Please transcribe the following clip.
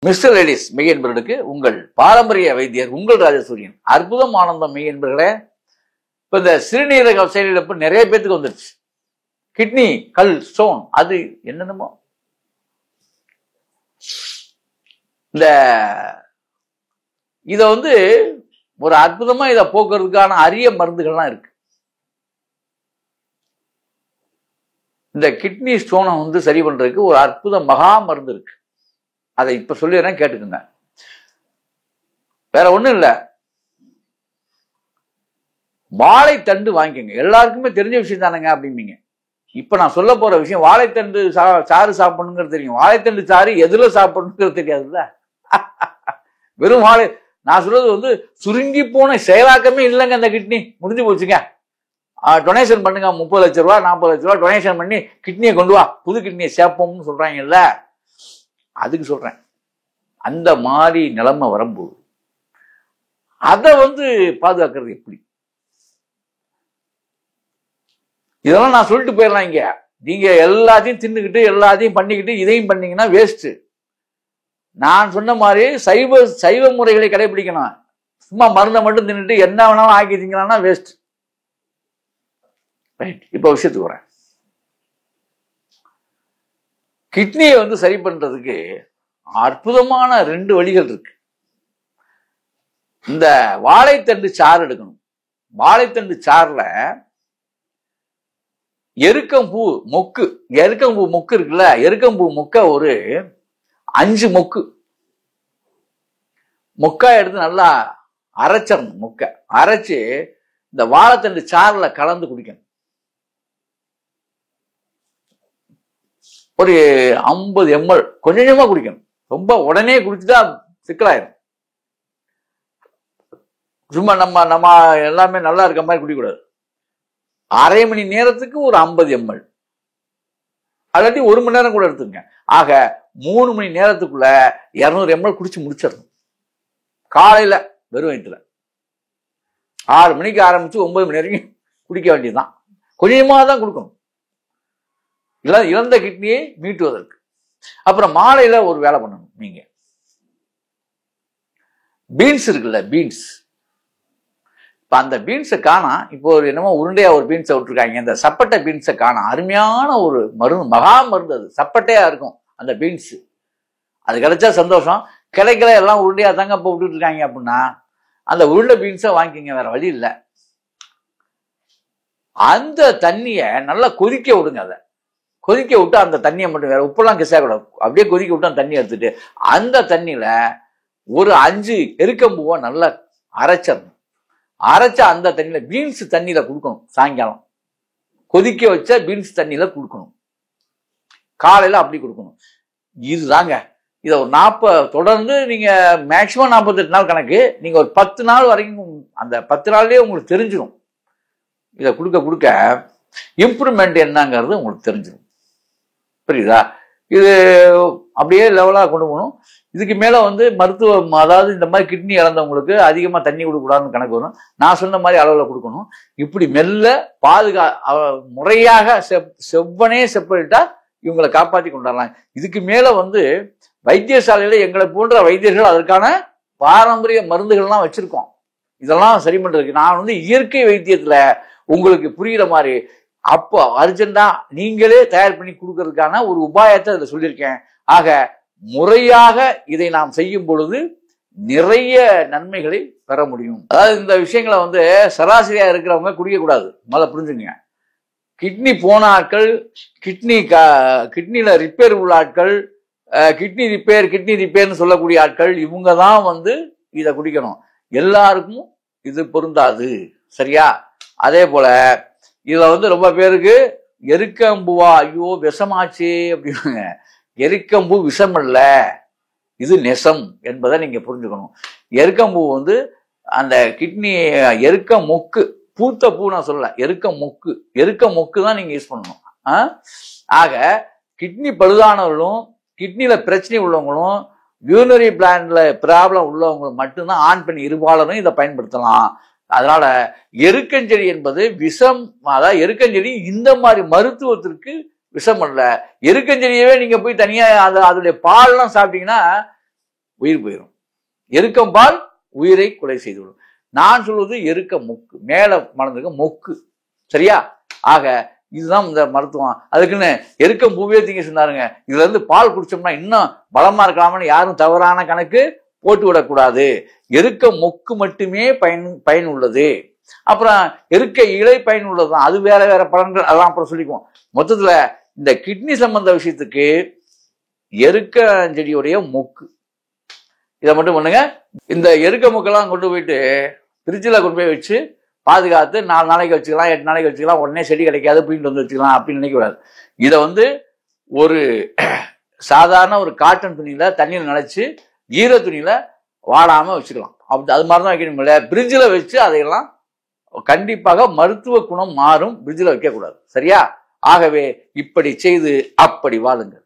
Mister ladies மெய் என்பவர்களுக்கு உங்கள் பாரம்பரிய வைத்தியர் உங்கள் ராஜசூரியன். அற்புதம் ஆனந்தம் மெய் என்பவர்களே. இப்ப இந்த சிறுநீரக செயலிழப்பு நிறைய பேத்துக்கு வந்துருச்சு. கிட்னி கல் ஸ்டோன் அது என்னென்னமோ இந்த இத ஒரு அற்புதமா இதை போக்குறதுக்கான அரிய மருந்துகள்லாம் இருக்கு. இந்த கிட்னி ஸ்டோனை சரி பண்றதுக்கு ஒரு அற்புத மகா மருந்து இருக்கு. அதை இப்ப சொல்லிடுறேன், கேட்டுக்குங்க. வேற ஒண்ணும் இல்ல, வாழைத்தண்டு வாங்கிக்கோங்க. எல்லாருக்குமே தெரிஞ்ச விஷயம் தானேங்க அப்படிம்பீங்க. இப்ப நான் சொல்ல போற விஷயம், வாழைத்தண்டு சாறு சாப்பிடணுங்கிறது தெரியும், வாழைத்தண்டு சாறு எதுல சாப்பிடணுங்கிறது தெரியாதுல்ல. வெறும் நான் சொல்றது சுருங்கி போன செயலாக்கமே இல்லைங்க. அந்த கிட்னி முடிஞ்சு போச்சுங்க. டொனேஷன் பண்ணுங்க, 30 லட்ச ரூபா 40 லட்ச ரூபா டொனேஷன் பண்ணி கிட்னியை கொண்டு வா, புது கிட்னியை சேர்ப்போம்னு சொல்றாங்கல்ல, அதுக்கு சொல்றேன். அந்த மாதிரி நிலைமை வரும்போது அதை பாதுகாக்கிறது எப்படி? இதெல்லாம் நான் சொல்லிட்டு போயிடலாம். இங்க நீங்க எல்லாத்தையும் தின்னுக்கிட்டு எல்லாத்தையும் பண்ணிக்கிட்டு இதையும் பண்ணீங்கன்னா வேஸ்ட். நான் சொன்ன மாதிரி சைவ முறைகளை கடைபிடிக்கணும். சும்மா மருந்தை மட்டும் தின்னுட்டு என்ன வேணாலும் ஆக்கி திங்கலாம்னா வேஸ்ட். ரைட், இப்ப விஷயத்துக்கு வரேன். கிட்னியை சரி பண்றதுக்கு அற்புதமான 2 வழிகள் இருக்கு. இந்த வாழைத்தண்டு சாறு எடுக்கணும். வாழைத்தண்டு சாறுல எருக்கம்பூ மொக்கு இருக்குல்ல, எருக்கம்பூ மொக்க ஒரு 5 மொக்கா எடுத்து நல்லா அரைச்சிடணும். அரைச்சு இந்த வாழைத்தண்டு சாறுல கலந்து குடிக்கணும். ஒரு 50 ml கொஞ்சம் கொஞ்சமா குடிக்கணும். ரொம்ப உடனே குடிச்சுட்டா சிக்கலாயிரும். சும்மா நம்ம எல்லாமே நல்லா இருக்க மாதிரி குடிக்கக்கூடாது. அரை மணி நேரத்துக்கு ஒரு 50 ml, அல்லாட்டி 1 மணி நேரம் கூட எடுத்துங்க. ஆக 3 மணி நேரத்துக்குள்ள 200 ml குடிச்சு முடிச்சிடணும். காலையில வெறும் வயிற்றுல 6 மணிக்கு ஆரம்பிச்சு 9 மணி வரைக்கும் குடிக்க வேண்டியதுதான். கொஞ்சமா தான் கொடுக்கணும், இழந்த கிட்னியை மீட்டுவதற்கு. அப்புறம் மாலையில ஒரு வேலை பண்ணணும். நீங்க பீன்ஸ் இருக்குல்ல, பீன்ஸ், இப்ப அந்த பீன்ஸை காணா. இப்போ என்னமோ உருண்டையா ஒரு பீன்ஸை விட்டுருக்காங்க. இந்த சப்பட்டை பீன்ஸை காணா. அருமையான ஒரு மருந்து, மகா மருந்து. அது சப்பட்டையா இருக்கும் அந்த பீன்ஸ். அது கிடைச்சா சந்தோஷம். கிடைக்கல, எல்லாம் உருண்டையா தாங்க இப்ப விட்டுட்டு இருக்காங்க அப்படின்னா அந்த உருண்டை பீன்ஸை வாங்கிக்கங்க, வேற வழி இல்லை. அந்த தண்ணிய நல்லா கொதிக்க விடுங்க. அதை கொதிக்க விட்டு அந்த தண்ணியை மட்டும், வேற உப்பெல்லாம் கிசாக்கூடாது, அப்படியே கொதிக்க விட்டு அந்த தண்ணி எடுத்துட்டு அந்த தண்ணியில ஒரு 5 எருக்கம்பூவை நல்லா அரைச்சிடணும். அரைச்ச அந்த தண்ணியில பீன்ஸ் தண்ணியில கொடுக்கணும். சாயங்காலம் கொதிக்க வச்ச பீன்ஸ் தண்ணியில கொடுக்கணும். காலையில அப்படி கொடுக்கணும். இதுதாங்க. இதை ஒரு 40 தொடர்ந்து நீங்க மேக்சிமம் 48 நாள் கணக்கு. நீங்க ஒரு 10 நாள் வரைக்கும், அந்த 10 நாள்லயே உங்களுக்கு தெரிஞ்சிடும். இதை கொடுக்க கொடுக்க இம்ப்ரூவ்மெண்ட் என்னங்கிறது உங்களுக்கு தெரிஞ்சிடும். புரியுதா? இது அப்படியே லெவலா கொண்டு போகணும். இதுக்கு மேல மருத்துவம், அதாவது இந்த மாதிரி கிட்னி இழந்தவங்களுக்கு அதிகமா தண்ணி கொடுக்கூடாதுன்னு கணக்கு வரும். நான் சொன்ன மாதிரி அளவுல கொடுக்கணும். இப்படி மெல்ல முறையாக செவ்வனே செப்பலிட்டா இவங்களை காப்பாற்றி கொண்டாடலாம். இதுக்கு மேல வைத்தியசாலையில எங்களை போன்ற வைத்தியர்கள் அதற்கான பாரம்பரிய மருந்துகள்லாம் வச்சிருக்கோம். இதெல்லாம் சரி பண்றதுக்கு நான் இயற்கை வைத்தியத்துல உங்களுக்கு புரியுற மாதிரி அப்போ அர்ஜென்டா நீங்களே தயார் பண்ணி கொடுக்கறதுக்கான ஒரு உபாயத்தை இதை சொல்லியிருக்கேன். ஆக முறையாக இதை நாம் செய்யும் பொழுது நிறைய நன்மைகளை பெற முடியும். அதாவது இந்த விஷயங்களை சராசரியா இருக்கிறவங்க குடிக்க கூடாது. முதல்ல புரிஞ்சுங்க. கிட்னி போன ஆட்கள், கிட்னில ரிப்பேர் உள்ள ஆட்கள், கிட்னி ரிப்பேர்னு சொல்லக்கூடிய ஆட்கள், இவங்க தான் இதை குடிக்கணும். எல்லாருக்கும் இது பொருந்தாது. சரியா? அதே போல இதுல ரொம்ப பேருக்கு எருக்கம்பூவா, ஐயோ விஷமாச்சு அப்படின்னாங்க. எருக்கம்பூ விஷம் அல்ல, இது நெசம் என்பதை நீங்க புரிஞ்சுக்கணும். எருக்கம்பூ அந்த கிட்னி எருக்க மொக்கு, பூத்த பூ நான் சொல்லல, எருக்க மொக்கு தான் நீங்க யூஸ் பண்ணணும். ஆக கிட்னி பழுதானவர்களும் கிட்னில பிரச்சனை உள்ளவங்களும் யூரினரி பிளான்ல ப்ராப்ளம் உள்ளவங்களும் மட்டும்தான் ஆண் பெண் இருபாலரும் இதை பயன்படுத்தலாம். அதனால எருக்கஞ்செடி என்பது விஷம். அதாவது எருக்கஞ்செடி இந்த மாதிரி மருத்துவத்திற்கு விஷம் அல்ல. எருக்கஞ்செடியவே நீங்க போய் தனியா அதோடைய பால்லாம் சாப்பிட்டீங்கன்னா உயிர் போயிடும். எருக்கம்பால் உயிரை கொலை செய்துவிடும். நான் சொல்வது எருக்க மொக்கு, மேல மலர்ந்திருக்க மொக்கு. சரியா? ஆக இதுதான் இந்த மருத்துவம். அதுக்குன்னு எருக்கம் பூவே தீங்க சொன்னாருங்க. இதுல இருந்து பால் குடிச்சோம்னா இன்னும் பலமா இருக்கலாம்னு யாரும் தவறான கணக்கு போட்டு விடக்கூடாது. எருக்க மொக்கு மட்டுமே பயன் உள்ளது. அப்புறம் எருக்க இலை பயன் உள்ளதுதான், அது வேற வேற பலன்கள், அதெல்லாம் அப்புறம் சொல்லிக்குவோம். மொத்தத்துல இந்த கிட்னி சம்பந்த விஷயத்துக்கு எருக்க செடியுடைய மொக்கு இதை மட்டும் பண்ணுங்க. இந்த எருக்க மொக்கெல்லாம் கொண்டு போயிட்டு ஃப்ரிட்ஜில் கொண்டு போய் வச்சு பாதுகாத்து 4 நாளைக்கு வச்சுக்கலாம், 8 நாளைக்கு வச்சுக்கலாம், உடனே செடி கிடைக்காது பிடிங்கிட்டு வந்து வச்சுக்கலாம் அப்படின்னு நினைக்கக்கூடாது. இதை வந்து ஒரு சாதாரண ஒரு காட்டன் துணியில தண்ணியில் நினைச்சு ஈர துணியில வாடாம வச்சுக்கலாம். அப்படி அது மாதிரி தான் வைக்கணும்ல. ஃப்ரிட்ஜில் வச்சு அதையெல்லாம் கண்டிப்பாக மருத்துவ குணம் மாறும். ஃப்ரிட்ஜில் வைக்கக்கூடாது. சரியா? ஆகவே இப்படி செய்து அப்படி வாழுங்கள்.